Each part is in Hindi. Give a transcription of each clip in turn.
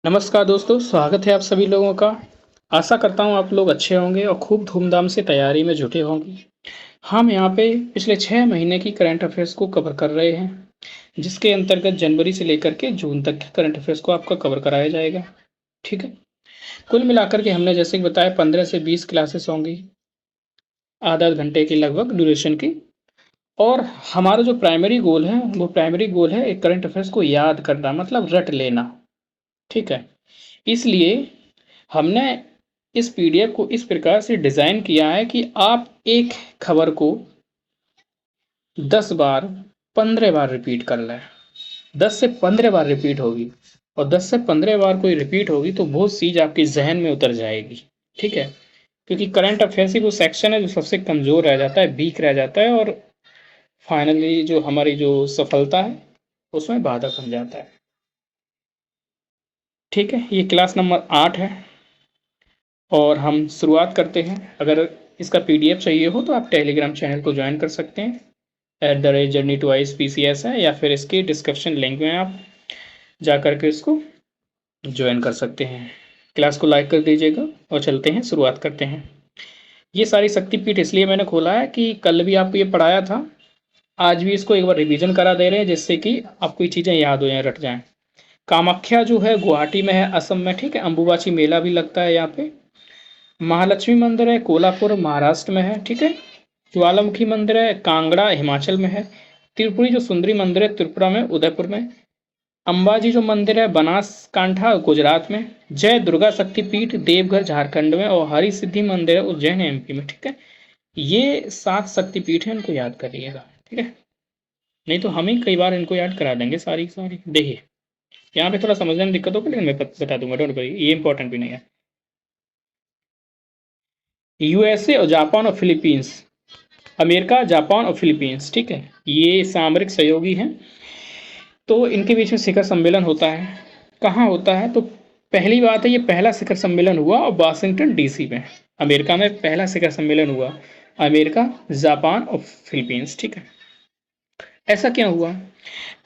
नमस्कार दोस्तों, स्वागत है आप सभी लोगों का। आशा करता हूँ आप लोग अच्छे होंगे और खूब धूमधाम से तैयारी में जुटे होंगे। हम यहाँ पे पिछले 6 महीने की करंट अफ़ेयर्स को कवर कर रहे हैं, जिसके अंतर्गत जनवरी से लेकर के जून तक के करंट अफ़ेयर्स को आपका कवर कराया जाएगा। ठीक है? कुल मिलाकर के हमने जैसे कि बताया 15 से 20 क्लासेस होंगी, आधा घंटे की लगभग ड्यूरेशन की। और हमारा जो प्राइमरी गोल है, वो प्राइमरी गोल है एक करंट अफ़ेयर्स को याद करना, मतलब रट लेना। ठीक है? इसलिए हमने इस पीडीएफ को इस प्रकार से डिज़ाइन किया है कि आप एक खबर को 10 बार, 15 बार रिपीट कर लें। 10 से 15 बार रिपीट होगी और 10 से 15 बार कोई रिपीट होगी तो वो चीज़ आपके ज़हन में उतर जाएगी। ठीक है? क्योंकि करंट अफेयर्स ही वो सेक्शन है जो सबसे कमज़ोर रह जाता है, वीक रह जाता है और फाइनली जो हमारी जो सफलता है, उसमें बाधक बन जाता है। ठीक है? ये क्लास नंबर 8 है और हम शुरुआत करते हैं। अगर इसका पीडीएफ चाहिए हो तो आप टेलीग्राम चैनल को ज्वाइन कर सकते हैं। @journey2ice_pcs है या फिर इसके डिस्क्रिप्शन लिंक में आप जा कर के इसको ज्वाइन कर सकते हैं। क्लास को लाइक कर दीजिएगा और चलते हैं, शुरुआत करते हैं। ये सारी शक्तिपीठ इसलिए मैंने खोला है कि कल भी आपको ये पढ़ाया था, आज भी इसको एक बार रिवीजन करा दे रहे हैं जिससे कि आपको ये चीज़ें याद हो जाएँ, रट जाएँ। कामाख्या जो है गुवाहाटी में है, असम में। ठीक है? अंबुबाची मेला भी लगता है यहाँ पे। महालक्ष्मी मंदिर है, कोल्हापुर महाराष्ट्र में है। ठीक है? ज्वालामुखी मंदिर है, कांगड़ा हिमाचल में है। त्रिपुरी जो सुंदरी मंदिर है, त्रिपुरा में, उदयपुर में। अंबाजी जो मंदिर है, बनासकांठा गुजरात में। जय दुर्गा शक्तिपीठ देवघर झारखंड में और हरि सिद्धि मंदिर है, उज्जैन एमपी में। ठीक है? ये 7 शक्तिपीठ है, इनको याद करिएगा। ठीक है? नहीं तो हम ही कई बार इनको याद करा देंगे सारी की सारी। देखिए, यहाँ पे थोड़ा समझने में दिक्कत होगी लेकिन मैं बता दूंगा, डोंट वरी, ये इंपॉर्टेंट भी नहीं है। यूएसए और जापान और फिलीपींस, अमेरिका, जापान और फिलीपींस। ठीक है? ये सामरिक सहयोगी हैं, तो इनके बीच में शिखर सम्मेलन होता है। कहाँ होता है? तो पहली बात है, ये पहला शिखर सम्मेलन हुआ और वाशिंगटन डीसी में, अमेरिका में पहला शिखर सम्मेलन हुआ। अमेरिका, जापान और फिलीपींस। ठीक है? ऐसा क्यों हुआ?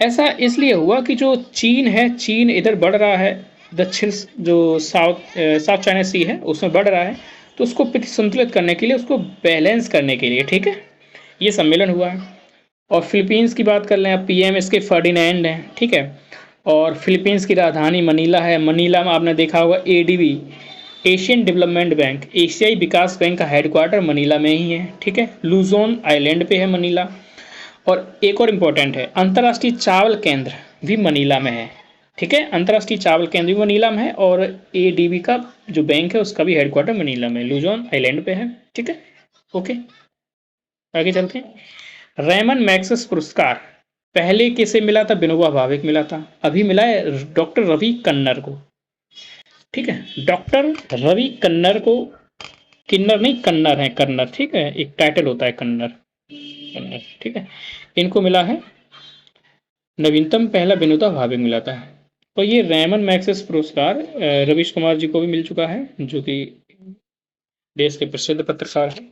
ऐसा इसलिए हुआ कि जो चीन है, चीन इधर बढ़ रहा है, दक्षिण जो साउथ चाइना सी है उसमें बढ़ रहा है, तो उसको संतुलित करने के लिए, उसको बैलेंस करने के लिए, ठीक है, ये सम्मेलन हुआ है। और फिलीपींस की बात कर लें, अब पीएम इसके फर्डिनेंड हैं। ठीक है? और फिलीपींस की राजधानी मनीला है। मनीला में आपने देखा होगा एडीबी, एशियन डेवलपमेंट बैंक, एशियाई विकास बैंक का हेडक्वार्टर मनीला में ही है। ठीक है? लूजोन आइलैंड पे है मनीला। और एक और इम्पोर्टेंट है, अंतर्राष्ट्रीय चावल केंद्र भी मनीला में है। ठीक है? अंतर्राष्ट्रीय चावल केंद्र भी मनीला में है और एडीबी का जो बैंक है उसका भी हेडक्वार्टर मनीला में, लूजोन आइलैंड पे है। ठीक है? ओके, आगे चलते हैं। रेमन मैग्सेस पुरस्कार पहले किसे मिला था? विनोबा भावे को मिला था। अभी मिला है डॉक्टर रवि कन्नर को। ठीक है? डॉक्टर रवि कन्नर को, किन्नर नहीं, कन्नर है, कन्नर। ठीक है? एक टाइटल होता है कन्नर, कन्नर। ठीक है? इनको मिला है। नवीनतम पहला विनोबा भावे मिला था। और ये रेमन मैग्सेस पुरस्कार रवीश कुमार जी को भी मिल चुका है, जो कि देश के प्रसिद्ध पत्रकार हैं।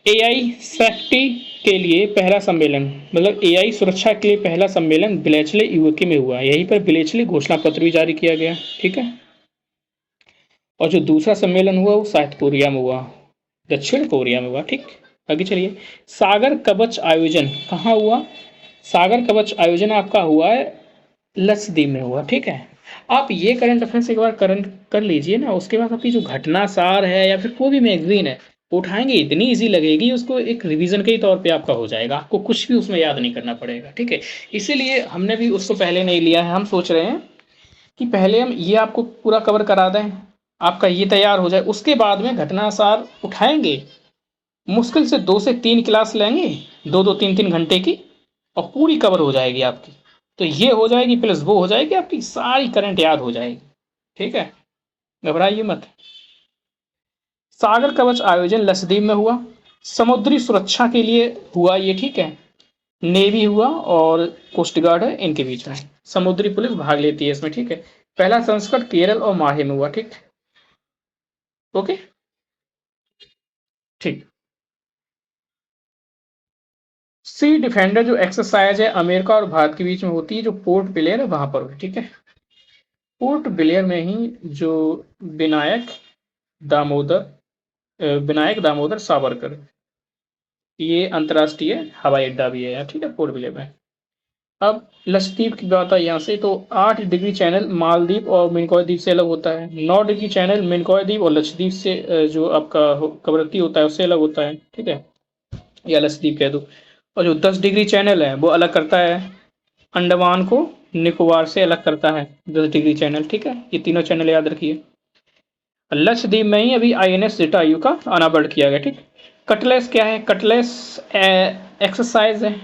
एआई सेफ्टी के लिए पहला सम्मेलन, मतलब एआई सुरक्षा के लिए पहला सम्मेलन ब्लेचले यूके में हुआ। यहीं पर ब्लेचले घोषणा पत्र भी जारी किया गया। ठीक है? और जो दूसरा सम्मेलन हुआ वो साउथ कोरिया में हुआ, दक्षिण कोरिया में हुआ। ठीक, आगे चलिए। सागर कवच आयोजन कहाँ हुआ? सागर कवच आयोजन आपका हुआ है लक्षद्वीप में हुआ। ठीक है? आप ये करंट अफेयर्स एक बार करंट कर लीजिए ना, उसके बाद आपकी जो घटना सार है या फिर कोई भी मैगजीन है उठाएंगे, इतनी इजी लगेगी, उसको एक रिवीजन के ही तौर पे आपका हो जाएगा, आपको कुछ भी उसमें याद नहीं करना पड़ेगा। ठीक है? इसीलिए हमने भी उसको पहले नहीं लिया है। हम सोच रहे हैं कि पहले हम ये आपको पूरा कवर करा दें, आपका ये तैयार हो जाए, उसके बाद में घटना सार उठाएंगे। मुश्किल से 2 से 3 क्लास लेंगे, 2-2 3-3 घंटे की, और पूरी कवर हो जाएगी आपकी। तो ये हो जाएगी प्लस वो हो जाएगी, आपकी सारी करंट याद हो जाएगी। ठीक है? घबराइए मत। सागर कवच आयोजन लक्षद्वीप में हुआ, समुद्री सुरक्षा के लिए हुआ ये। ठीक है? नेवी हुआ और कोस्ट गार्ड है, इनके बीच में समुद्री पुलिस भाग लेती है इसमें। ठीक है? पहला संस्करण केरल और माहे में हुआ। ठीक, ओके, ठीक। सी डिफेंडर जो एक्सरसाइज है अमेरिका और भारत के बीच में होती है, जो पोर्ट ब्लेयर है वहां पर हुई, ठीक है। पोर्ट ब्लेयर में ही जो विनायक विनायक दामोदर सावरकर, ये अंतर्राष्ट्रीय हवाई अड्डा भी है, ठीक है, पोर्ट ब्लेयर में। अब लक्षद्वीप की बात आई यहाँ से, तो 8 डिग्री चैनल मालदीव और मिनिकॉय द्वीप से अलग होता है। 9 डिग्री चैनल मिनिकॉय द्वीप और लक्षद्वीप से जो आपका कवरत्ती होता है उससे अलग होता है, ठीक है, या लक्षद्वीप कह दो। और जो 10 डिग्री चैनल है वो अलग करता है अंडमान को निकोबार से, अलग करता है 10 डिग्री चैनल, ठीक है। ये तीनों चैनल याद रखिए। लक्षद्वीप में ही अभी INS जटायु का अनावरण किया गया, ठीक। कटलेस क्या है? कटलेस एक्सरसाइज है,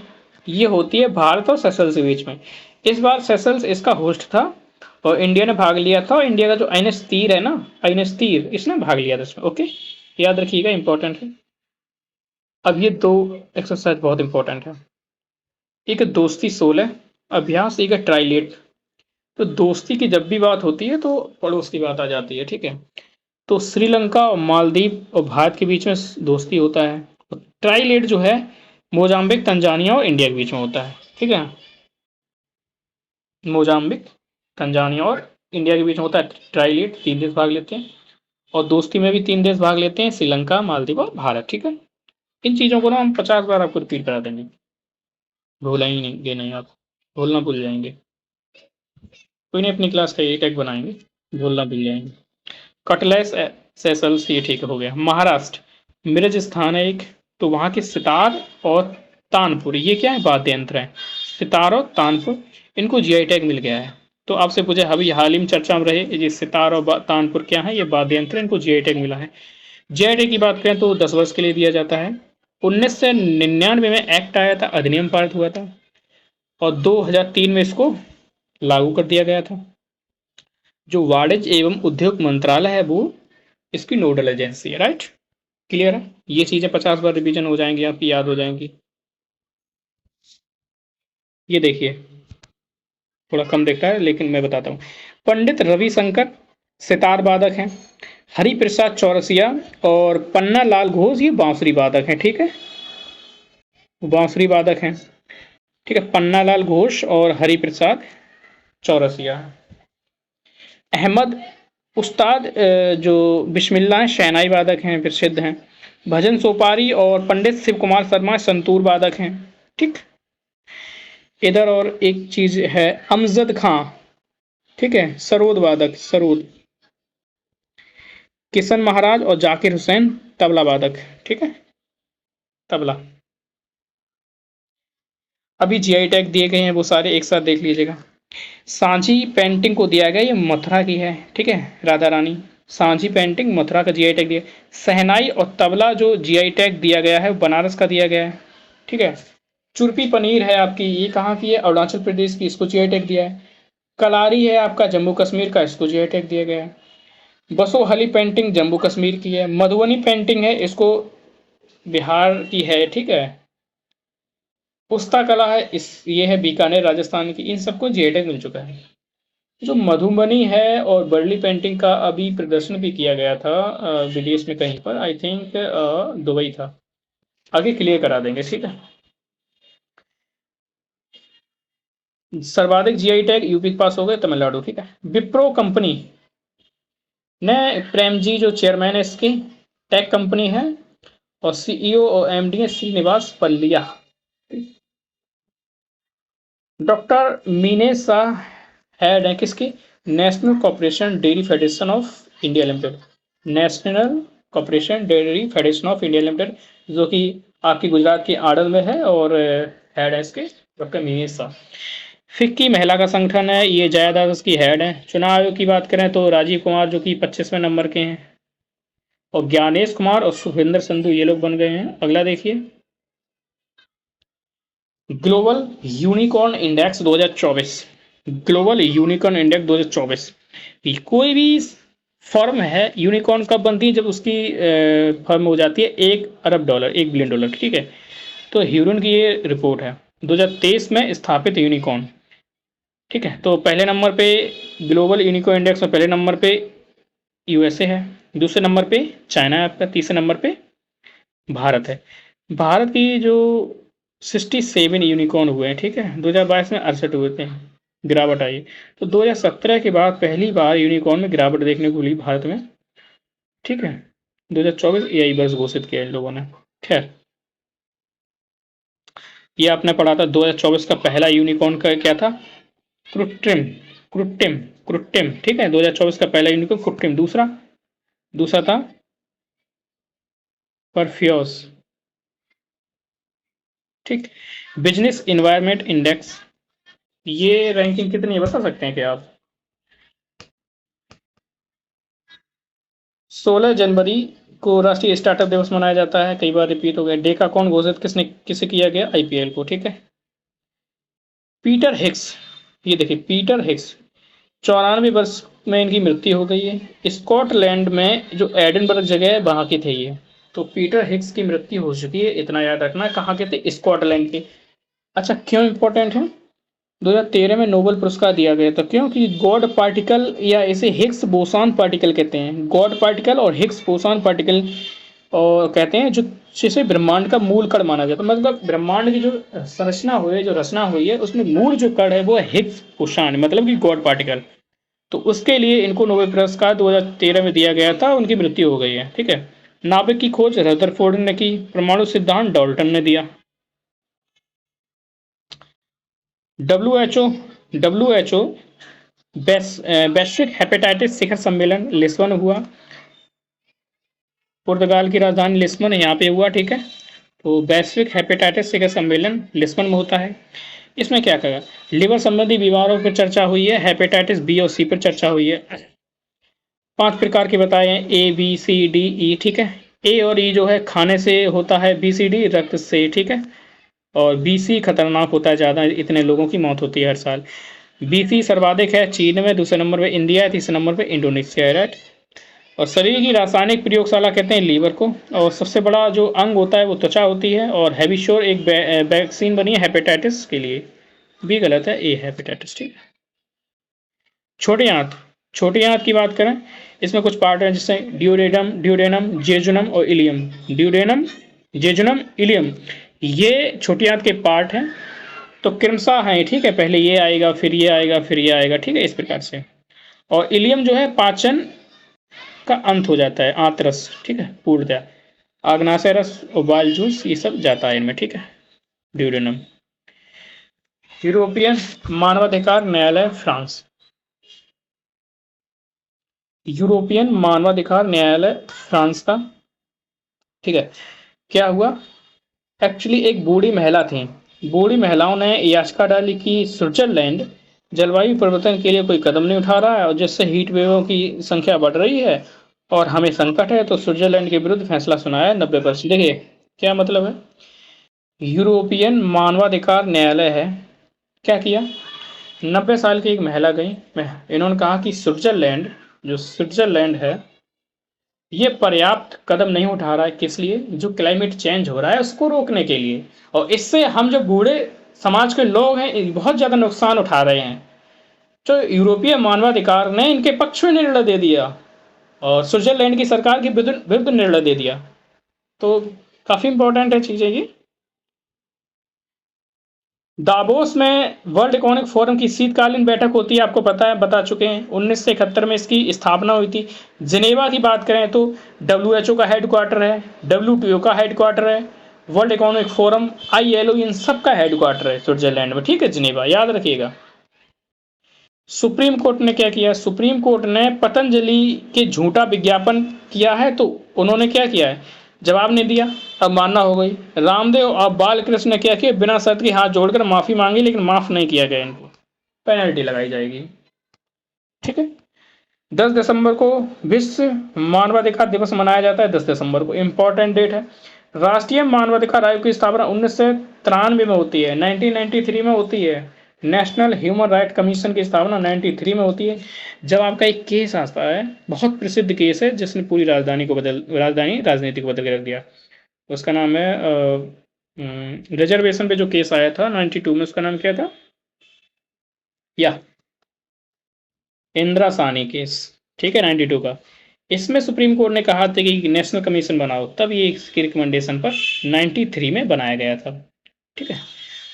ये होती है भारत और सेशल्स के बीच में। इस बार सेशल्स इसका होस्ट था और इंडिया ने भाग लिया था, और इंडिया का जो INS तीर है ना, INS तीर, इसने भाग लिया था इसमें, ओके, याद रखिएगा, इंपॉर्टेंट है। अब ये 2 एक्सरसाइज बहुत इंपॉर्टेंट है, एक दोस्ती 16 अभ्यास, एक है ट्राइलेट। तो दोस्ती की जब भी बात होती है तो पड़ोस की बात आ जाती है, ठीक है। तो श्रीलंका और मालदीव और भारत के बीच में दोस्ती होता है। ट्राइलेट जो है मोजाम्बिक, तंजानिया और इंडिया के बीच में होता है, ठीक है। मोजाम्बिक, तंजानिया और इंडिया के बीच में होता है ट्राइलेट, 3 देश भाग लेते हैं। और दोस्ती में भी 3 देश भाग लेते हैं, श्रीलंका, मालदीव और भारत, ठीक है। इन चीज़ों को ना हम 50 बार आपको रिपीट करा देंगे, भूला ही नहीं आप, भूलना भूल जाएंगे। कोई नहीं, अपनी क्लास का ये टैग बनाएंगे, भूलना भूल जाएंगे। कटलेस सेशल्स, ये ठीक हो गया। महाराष्ट्र मिरज स्थान है एक, तो वहाँ के सितार और तानपुर, ये क्या है? वाद्य यंत्र है। सितार और तानपुर, इनको GI टैग मिल गया है। तो आपसे पूछे, अभी हाल ही में चर्चा में रहे ये सितार और तानपुर क्या है? ये वाद्य यंत्र, इनको GI टैग मिला है। GI टैग की बात करें तो 10 वर्ष के लिए दिया जाता है। 1999 में एक्ट आया था, अधिनियम पारित हुआ था, और 2003 में इसको लागू कर दिया गया था। जो वाणिज्य एवं उद्योग मंत्रालय है वो इसकी नोडल एजेंसी है, राइट, क्लियर है। ये चीजें 50 बार रिवीजन हो जाएंगी, आपकी याद हो जाएंगी। ये देखिए, थोड़ा कम दिखता है लेकिन मैं बताता हूँ। पंडित रविशंकर सितार वादक हैं, हरिप्रसाद चौरसिया और पन्ना लाल घोष ये बांसुरी वादक हैं, ठीक है, बांसुरी वादक हैं, ठीक है, पन्ना लाल घोष और हरिप्रसाद चौरसिया। अहमद उस्ताद जो बिस्मिल्लाह शहनाई वादक हैं, प्रसिद्ध हैं। भजन सोपारी और पंडित शिव कुमार शर्मा संतूर वादक हैं, ठीक। इधर और एक चीज है, अमजद खां, ठीक है, सरोद वादक, सरोद। किशन महाराज और जाकिर हुसैन तबला वादक, ठीक है, तबला। अभी GI टैग दिए गए हैं वो सारे एक साथ देख लीजिएगा। सांची पेंटिंग को दिया गया, ये मथुरा की है, ठीक है, राधा रानी। सांची पेंटिंग मथुरा का GI टैग दिया। सहनाई और तबला जो GI टैग दिया गया है वो बनारस का दिया गया है, ठीक है। चुरपी पनीर है आपकी, ये कहाँ की है? अरुणाचल प्रदेश की, इसको GI टैग दिया है। कलारी है आपका जम्मू कश्मीर का, इसको GI टैग दिया गया है। बसोहली पेंटिंग जम्मू कश्मीर की है। मधुबनी पेंटिंग है, इसको बिहार की है, ठीक है। पुस्ता कला है, इस ये है बीकानेर राजस्थान की। इन सबको GI टैग मिल चुका है। जो मधुबनी है और बर्ली पेंटिंग का अभी प्रदर्शन भी किया गया था विदेश में कहीं पर, आई थिंक दुबई था। आगे क्लियर करा देंगे, ठीक है। सर्वाधिक GI टैग यूपी के पास हो गए, तमिलनाडु, ठीक है। विप्रो कंपनी ने, प्रेम जी जो चेयरमैन है इसकी, टेक कंपनी है, और CEO और MD है श्रीनिवास पल्लिया। डॉक्टर मीनेश शाह हेड है किसकी? National corporation dairy federation of India limited, national corporation dairy federation of India limited, जो कि आपकी गुजरात के आडल में है, और हेड है इसके डॉक्टर मीनेश शाह। फिक्की महिला का संगठन है, ये जया उसकी हेड है। चुनाव आयोग की बात करें तो राजीव कुमार जो कि 25वें नंबर के हैं, और ज्ञानेश कुमार और सुखविंदर संधू ये लोग बन गए हैं। अगला देखिए, global unicorn index 2024, global unicorn index 2024। कोई भी फर्म है यूनिकॉर्न कब बनती है? जब उसकी फर्म हो जाती है $1 अरब, $1 बिलियन, ठीक है। तो ह्यूरन की ये रिपोर्ट है 2023 में स्थापित यूनिकॉर्न, ठीक है। तो पहले नंबर पे ग्लोबल यूनिकॉर्न इंडेक्स में पहले नंबर पे USA है, दूसरे नंबर पे चाइना है आपका, तीसरे नंबर पे भारत है। भारत की जो 67 यूनिकॉर्न हुए हैं, ठीक है। 2022 में 68 हुए थे, गिरावट आई। तो 2017 के बाद पहली बार यूनिकॉर्न में गिरावट देखने को मिली भारत में, ठीक है। 2024 एआई वर्ष घोषित किया इन लोगों ने। खैर, ये आपने पढ़ा था 2024 का पहला यूनिकॉर्न का क्या था? क्रुट्रिम, क्रुट्टिम, क्रुट्टिम, ठीक है। 2024 का पहला यूनिकॉर्न क्रुट्टिम। दूसरा दूसरा था परफ्यूस, ठीक। बिजनेस इन्वायरमेंट इंडेक्स, ये रैंकिंग कितनी है बता सकते हैं क्या आप? 16 जनवरी को राष्ट्रीय स्टार्टअप दिवस मनाया जाता है, कई बार रिपीट हो गया। डे का कौन घोषित किसे किया गया? आईपीएल को, ठीक है। पीटर हिक्स, ये देखिए पीटर हिक्स, 94 वर्ष में इनकी मृत्यु हो गई है। स्कॉटलैंड में जो एडिनबर्ग जगह है वहां के थे ये। तो पीटर हिक्स की मृत्यु हो चुकी है, इतना याद रखना। कहाँ के थे? स्कॉटलैंड के। अच्छा, क्यों इंपॉर्टेंट है? 2013 में नोबेल पुरस्कार दिया गया था, क्योंकि गॉड पार्टिकल या इसे हिग्स बोसान पार्टिकल कहते हैं। गॉड पार्टिकल और हिग्स बोसान पार्टिकल और कहते हैं, जो जिसे ब्रह्मांड का मूल कण माना जाता है। मतलब ब्रह्मांड की जो संरचना हुई है, जो रचना हुई है, उसमें मूल जो कण है वो है हिग्स बोसान, मतलब कि गॉड पार्टिकल। तो उसके लिए इनको नोबेल पुरस्कार 2013 में दिया गया था, उनकी मृत्यु हो गई है, ठीक है। नाभिक की खोज रदरफोर्ड ने की, परमाणु सिद्धांत डाल्टन ने दिया। डब्ल्यू एच ओ वैश्विक हेपेटाइटिस शिखर सम्मेलन लिस्बन हुआ। पुर्तगाल की राजधानी लिस्बन यहाँ पे हुआ, ठीक है। तो वैश्विक हेपेटाइटिस शिखर सम्मेलन लिस्बन में होता है। इसमें क्या कहा? लिवर संबंधी बीमारों पर चर्चा हुई है, हेपेटाइटिस बी और सी पर चर्चा हुई है। 5 प्रकार के बताए हैं, A B C D E, ठीक है। ए और ई जो है खाने से होता है, बी सी डी रक्त से, ठीक है। और बी सी खतरनाक होता है, ज़्यादा इतने लोगों की मौत होती है हर साल। बी सी सर्वाधिक है चीन में, दूसरे नंबर पे इंडिया है, तीसरे नंबर पे इंडोनेशिया है, राइट। और शरीर की रासायनिक प्रयोगशाला कहते हैं लीवर को। और सबसे बड़ा जो अंग होता है वो त्वचा होती है। और हैविश्योर एक वैक्सीन बनी है हेपेटाइटिस के लिए, भी गलत है, ए हेपेटाइटिस, ठीक है। छोटे आंत, छोटी आंत की बात करें, इसमें कुछ पार्ट हैं जैसे ड्यूडेनम, जेजुनम और इलियम। ड्यूडेनम, जेजुनम, इलियम, ये छोटी आंत के पार्ट हैं। तो क्रमशः हैं, ठीक है। पहले ये आएगा, फिर ये आएगा, फिर ये आएगा, ठीक है, इस प्रकार से। और इलियम जो है पाचन का अंत हो जाता है, आंतरस, ठीक है, पूर्णतः। आग्नाशय रस और बाल जूस ये सब जाता है इनमें, ठीक है। ड्यूडेनम। यूरोपियन मानवाधिकार न्यायालय फ्रांस, यूरोपियन मानवाधिकार न्यायालय फ्रांस का, ठीक है। क्या हुआ? एक्चुअली एक बूढ़ी महिला थी, बूढ़ी महिलाओं ने याचिका डाली कि स्विट्जरलैंड जलवायु परिवर्तन के लिए कोई कदम नहीं उठा रहा है, और जिससे हीट वेवों की संख्या बढ़ रही है और हमें संकट है। तो स्विट्जरलैंड के विरुद्ध फैसला सुनाया 90%। देखिए क्या मतलब है, यूरोपियन मानवाधिकार न्यायालय है, क्या किया? 90 साल की एक महिला गई, इन्होंने कहा कि स्विट्जरलैंड, जो स्विट्जरलैंड है, ये पर्याप्त कदम नहीं उठा रहा है। किस लिए? जो क्लाइमेट चेंज हो रहा है उसको रोकने के लिए। और इससे हम जो बूढ़े समाज के लोग हैं बहुत ज़्यादा नुकसान उठा रहे हैं। तो यूरोपीय मानवाधिकार ने इनके पक्ष में निर्णय दे दिया और स्विट्जरलैंड की सरकार के विरुद्ध विरुद्ध निर्णय दे दिया। तो काफ़ी इंपॉर्टेंट है चीज़ें ये। दावोस में वर्ल्ड इकोनॉमिक फोरम की शीतकालीन बैठक होती है, आपको पता है, बता चुके हैं। 1971 में इसकी स्थापना हुई थी। जिनेवा की बात करें तो डब्ल्यूएचओ का हेडक्वार्टर है, डब्ल्यूटीओ का हेडक्वार्टर है, वर्ल्ड इकोनॉमिक फोरम, आईएलओ, इन सब का हेडक्वार्टर है स्विट्जरलैंड में, ठीक है, जिनेवा, याद रखिएगा। सुप्रीम कोर्ट ने क्या किया? सुप्रीम कोर्ट ने पतंजलि के झूठा विज्ञापन किया है, तो उन्होंने क्या किया है? जवाब नहीं दिया, अब मानना हो गई। रामदेव और बालकृष्ण ने क्या किया? बिना शर्त के हाथ जोड़कर माफी मांगी, लेकिन माफ नहीं किया गया इनको, पेनल्टी लगाई जाएगी, ठीक है। 10 दिसंबर को विश्व मानवाधिकार दिवस मनाया जाता है, 10 दिसंबर को इंपॉर्टेंट डेट है। राष्ट्रीय मानवाधिकार आयोग की स्थापना 1993 में होती है, 1993 में होती है। नेशनल ह्यूमन राइट कमीशन की स्थापना 93 में होती है। जब आपका एक केस आता है, बहुत प्रसिद्ध केस है जिसने पूरी राजधानी राजनीति को बदल के रख दिया, उसका नाम है रिजर्वेशन पे जो केस आया था 92 में, उसका नाम क्या था? या इंदिरा साहनी केस, ठीक है, 92 का। इसमें सुप्रीम कोर्ट ने कहा था कि नेशनल कमीशन बनाओ, तब ये इसकी रिकमेंडेशन पर 93 में बनाया गया था। ठीक है।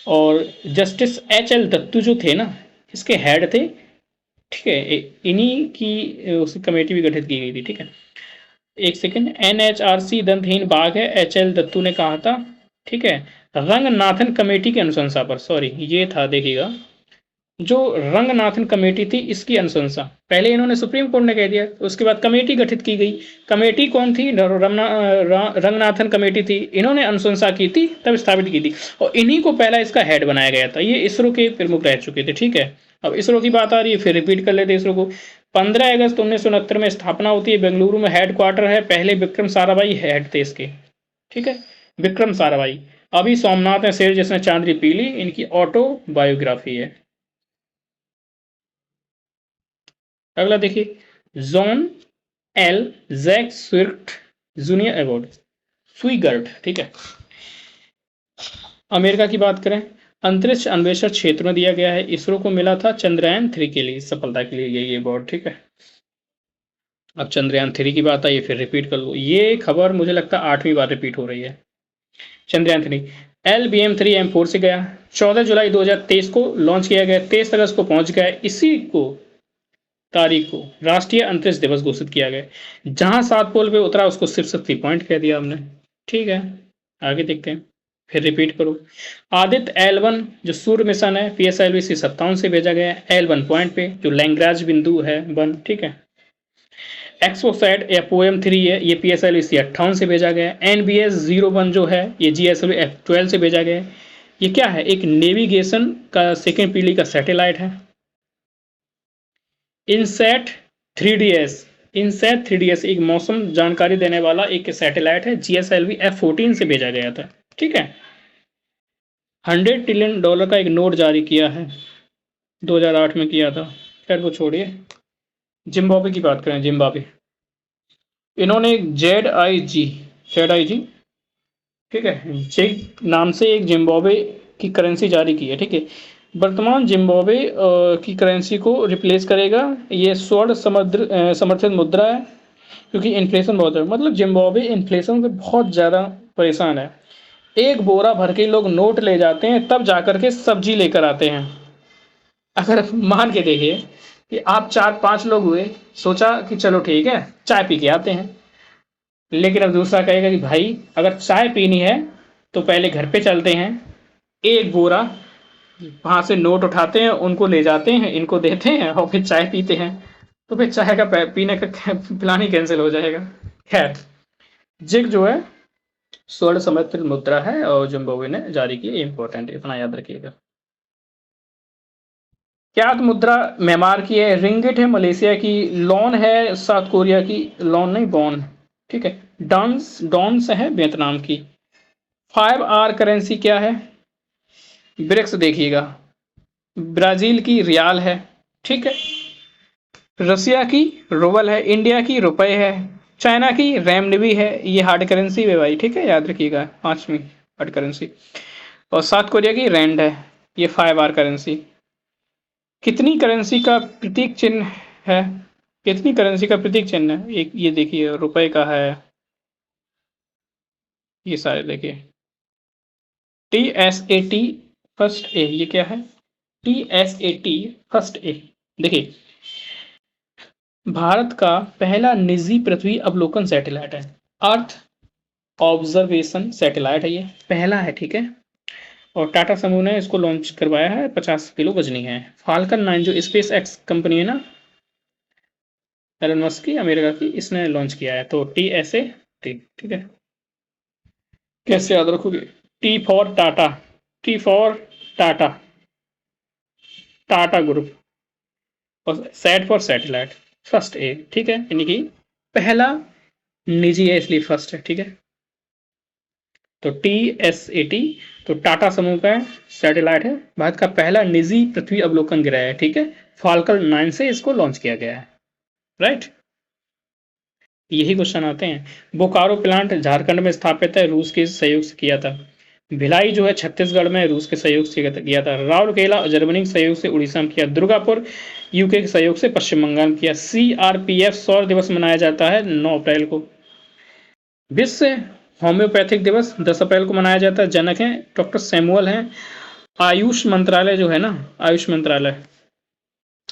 और जस्टिस एच.एल. दत्तू जो थे ना, इसके हेड थे, ठीक है। इन्हीं की उस कमेटी भी गठित की गई थी, ठीक है। एक सेकंड, NHRC दंतहीन बाघ है, एच.एल. दत्तू ने कहा था, ठीक है। रंगनाथन कमेटी की अनुशंसा पर, सॉरी ये था, देखिएगा, जो रंगनाथन कमेटी थी इसकी अनुशंसा, पहले इन्होंने सुप्रीम कोर्ट ने कह दिया, उसके बाद कमेटी गठित की गई। कमेटी कौन थी? रंगनाथन कमेटी थी, इन्होंने अनुशंसा की थी, तब स्थापित की थी, और इन्हीं को पहला इसका हेड बनाया गया था। ये इसरो के प्रमुख रह चुके थे, ठीक है। अब इसरो की बात आ रही है, फिर रिपीट कर लेते इसरो को। 15 अगस्त 1969 में स्थापना होती है, बेंगलुरु में हेड क्वार्टर है। पहले विक्रम साराभाई हेड थे इसके, ठीक है, विक्रम साराभाई। अभी सोमनाथ है शेर जिसने चांदनी पी ली, इनकी ऑटोबायोग्राफी है। अगला देखिए, John L Jack Swift junior award, Swigert, ठीक है। अमेरिका की बात करें, अंतरिक्ष अन्वेषण क्षेत्र में दिया गया है, इसरो को मिला था चंद्रयान 3 के लिए, सफलता के लिए ये अवार्ड, ठीक है। अब चंद्रयान 3 की बात आई, फिर रिपीट कर लो, ये खबर मुझे लगता है 8वीं बार रिपीट हो रही है। चंद्रयान 3 LBM-3 M4 से गया, 14 जुलाई 2023 को लॉन्च किया गया, 23 अगस्त को पहुंच गया, इसी को तारीख को राष्ट्रीय अंतरिक्ष दिवस घोषित किया गया। जहां साउथ पोल पे उतरा उसको सिर्फ 60 पॉइंट कह दिया हमने, ठीक है। आगे देखते हैं, फिर रिपीट करो। आदित्य L1 जो सूर्य मिशन है, PSLV-C57 से भेजा गया है, L1 पॉइंट पे, जो लैंग्राज बिंदु है 1, ठीक है। एक्सोसैट या पोएम 3 है, ये PSLV-C58 से भेजा गया है। NBS-01 जो है, ये GSLV-F12 से भेजा गया है। ये क्या है? एक नेविगेशन का सेकेंड पीढ़ी का सैटेलाइट है। इनसैट 3DS, इनसैट 3DS एक मौसम जानकारी देने वाला एक सैटेलाइट है, GSLV-F14 से भेजा गया था, ठीक है। $100 ट्रिलियन का एक नोट जारी किया है, 2008 में किया था। खैर वो छोड़िए, जिम्बाब्वे की बात करें, जिम्बाब्वे, इन्होंने ZIG, ठीक है, जेग नाम से एक जिम्बाब्वे की करेंसी जारी की है, ठीक है। वर्तमान जिम्बाब्वे की करेंसी को रिप्लेस करेगा, ये स्वर्ण समर्थित मुद्रा है, क्योंकि इन्फ्लेशन बहुत है, मतलब जिम्बाब्वे इन्फ्लेशन से बहुत ज़्यादा परेशान है। एक बोरा भर के लोग नोट ले जाते हैं, तब जाकर के सब्जी लेकर आते हैं। अगर मान के देखिए कि आप 4-5 लोग हुए, सोचा कि चलो ठीक है चाय पी के आते हैं, लेकिन अब दूसरा कहेगा कि भाई अगर चाय पीनी है तो पहले घर पे चलते हैं, एक बोरा वहां से नोट उठाते हैं, उनको ले जाते हैं, इनको देते हैं, और फिर चाय पीते हैं, तो फिर चाय का पीने का प्लान ही कैंसिल हो जाएगा। खैर, जिग जो है स्वर्ण समर्थित मुद्रा है और जिम्बाब्वे ने जारी की, इंपॉर्टेंट, इतना याद रखिएगा। क्या मुद्रा म्यांमार की है, रिंगिट है मलेशिया की, लॉन है साउथ कोरिया की, लॉन नहीं बॉन, ठीक है। डॉन्स है वियतनाम की। 5R करेंसी क्या है? ब्रिक्स देखिएगा, ब्राजील की रियाल है, ठीक है। रसिया की रूबल है, इंडिया की रुपए है, चाइना की रेमडेवी है, ये हार्ड करेंसी है भाई, ठीक है, याद रखिएगा, 5वीं हार्ड करेंसी। और साउथ कोरिया की रैंड है, ये 5R करेंसी। कितनी करेंसी का प्रतीक चिन्ह है? कितनी करेंसी का प्रतीक चिन्ह है? एक ये देखिए, रुपए का है, ये सारे देखिए, TSAT फर्स्ट ए, ये क्या है? TSAT फर्स्ट ए, देखिए, भारत का पहला निजी पृथ्वी अवलोकन सैटेलाइट है, अर्थ ऑब्जर्वेशन सैटेलाइट है, ये पहला है, ठीक है। और टाटा समूह ने इसको लॉन्च करवाया है, 50 किलो वजनी है। फाल्कन 9 जो स्पेस एक्स कंपनी है ना, एलन मस्क की, अमेरिका की, इसने लॉन्च किया है। तो TSAT, ठीक है। कैसे याद रखोगे? T for Tata, T for Tata, Tata group, और sat for satellite, first A, ठीक है, यानी कि पहला निजी है इसलिए फर्स्ट है, ठीक है। तो TSAT तो टाटा समूह का सैटेलाइट है, भारत का पहला निजी पृथ्वी अवलोकन ग्रह है, ठीक है। फाल्कन 9 से इसको लॉन्च किया गया है, राइट। यही क्वेश्चन आते हैं। बोकारो प्लांट झारखंड में स्थापित है, रूस के सहयोग से किया था। भिलाई जो है छत्तीसगढ़ में रूस के सहयोग से किया था। राउरकेला जर्मनी के सहयोग से उड़ीसा में किया। दुर्गापुर यूके के सहयोग से पश्चिम बंगाल में किया। CRPF सौर दिवस मनाया जाता है 9 अप्रैल को। विश्व होम्योपैथिक दिवस 10 अप्रैल को मनाया जाता है। जनक हैं डॉक्टर सैमुअल हैं। आयुष मंत्रालय जो है ना, आयुष मंत्रालय,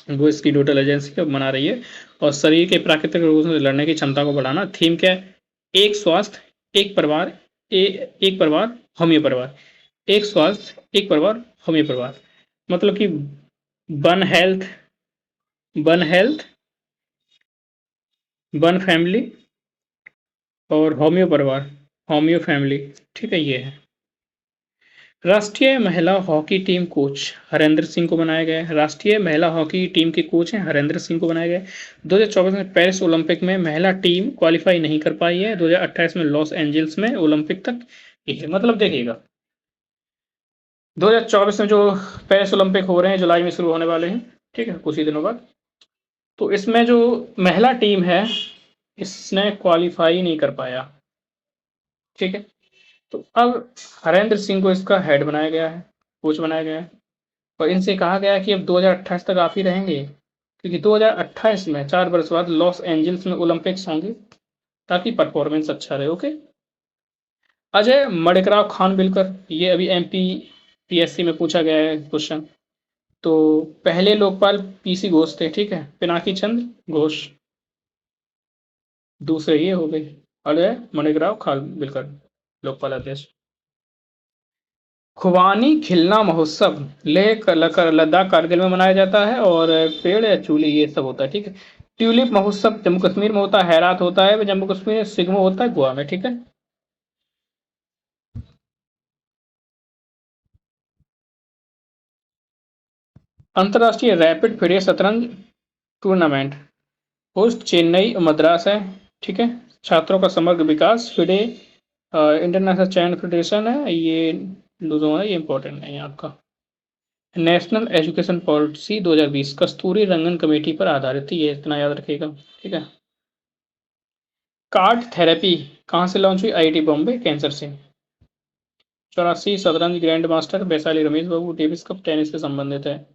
वो इसकी नोडल एजेंसी कब मना रही है। और शरीर के प्राकृतिक रोगों से लड़ने की क्षमता को बढ़ाना। थीम क्या है? एक स्वास्थ्य एक परिवार, एक परिवार होम्यो परिवार। एक स्वास्थ्य एक परिवार होम्यो परिवार, मतलब कि one health, one health, one family और होम्यो परिवार, होम्यो फैमिली। ठीक है, ये है। राष्ट्रीय महिला hockey team coach Harendra Singh को बनाया गया है। राष्ट्रीय महिला हॉकी टीम के कोच हैं हरेंद्र सिंह को बनाया गया है। 2024 में पेरिस ओलंपिक में महिला टीम क्वालिफाई नहीं कर पाई है। 2028 में लॉस एंजल्स में ओलंपिक तक ये है। मतलब देखिएगा, 2024 में जो पेरिस ओलंपिक हो रहे हैं, जुलाई में शुरू होने वाले हैं, ठीक है, कुछ ही दिनों बाद। तो इसमें जो महिला टीम है, इसने क्वालिफाई नहीं कर पाया। ठीक है, तो अब हरेंद्र सिंह को इसका हेड बनाया गया है, कोच बनाया गया है। और इनसे कहा गया है कि अब 2028 तक आप ही रहेंगे, क्योंकि 2028 में 4 वर्ष बाद लॉस एंजल्स में ओलंपिक्स होंगे, ताकि परफॉर्मेंस अच्छा रहे। ओके। अजय मणिकराव खानविलकर, ये अभी एमपी पीएससी में पूछा गया है क्वेश्चन। तो पहले लोकपाल पीसी घोष थे, ठीक है, पिनाकी चंद्र घोष। दूसरे ये हो गए अजय मणिकराव खानविलकर, लोकपाल अध्यक्ष। खुबानी खिलना महोत्सव लेह लद्दाख कारगिल में मनाया जाता है। और पेड़ या चूली ये सब होता है। ठीक है। ट्यूलिप महोत्सव जम्मू कश्मीर में होता है, हैरात होता है जम्मू कश्मीर में, सिग्मो होता है गोवा में। ठीक है। अंतर्राष्ट्रीय रैपिड फिडे शतरंज टूर्नामेंट होस्ट चेन्नई और मद्रास है। ठीक है। छात्रों का समग्र विकास फिडे इंटरनेशनल चैन फेडरेशन है, ये लुजोन है, ये इंपॉर्टेंट है आपका। नेशनल एजुकेशन पॉलिसी 2020 कस्तूरी रंगन कमेटी पर आधारित थी, ये इतना याद रखिएगा। ठीक है। कार्ड थेरेपी कहाँ से लॉन्च हुई? आईआईटी बॉम्बे कैंसर से। 84 शतरंज ग्रैंड मास्टर वैशाली रमेश बाबू डेविस कप टेनिस से संबंधित है।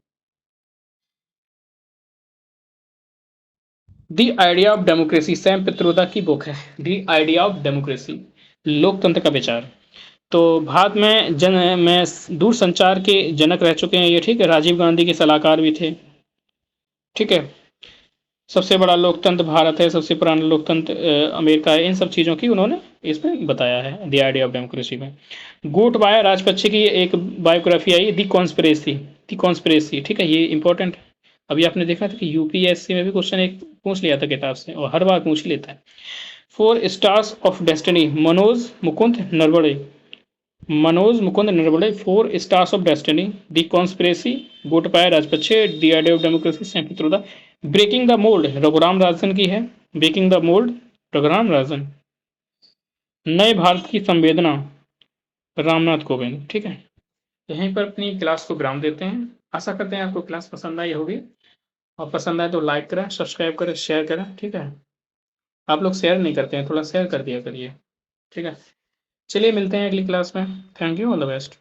दी idea of democracy Sam Pitroda की बुक है। दी आइडिया ऑफ डेमोक्रेसी, लोकतंत्र का विचार। तो भारत में में दूर संचार के जनक रह चुके हैं ये। ठीक है। राजीव गांधी के सलाहकार भी थे। ठीक है। सबसे बड़ा लोकतंत्र भारत है, सबसे पुराना लोकतंत्र अमेरिका है। इन सब चीज़ों की उन्होंने इसमें बताया है द आइडिया ऑफ डेमोक्रेसी में। गोटबाया राजपक्षे की एक बायोग्राफी आई, दी कॉन्स्पिरेसी, दी कॉन्स्पिरेसी। ठीक है, ये इंपॉर्टेंट। अभी आपने देखा था कि यूपीएससी में भी क्वेश्चन एक पूछ लिया था किताब से, और हर बार पूछ ही लेता है। 4 stars of destiny Manoj Mukund Naravane, Manoj Mukund Naravane. 4 stars of destiny, the conspiracy, Gotabaya Rajapaksa, the idea of democracy, Sam Pitroda. Breaking the mould Raghuram Rajan की है। Breaking the mould Raghuram Rajan. नए भारत की संवेदना रामनाथ कोविंद। ठीक है। यहीं पर अपनी क्लास को विराम देते हैं। आशा करते हैं आपको क्लास पसंद आई होगी, और पसंद आए तो लाइक करें, सब्सक्राइब करें, शेयर करें। ठीक है। आप लोग शेयर नहीं करते हैं, थोड़ा शेयर कर दिया करिए। ठीक है। चलिए मिलते हैं अगली क्लास में। Thank you, all the best.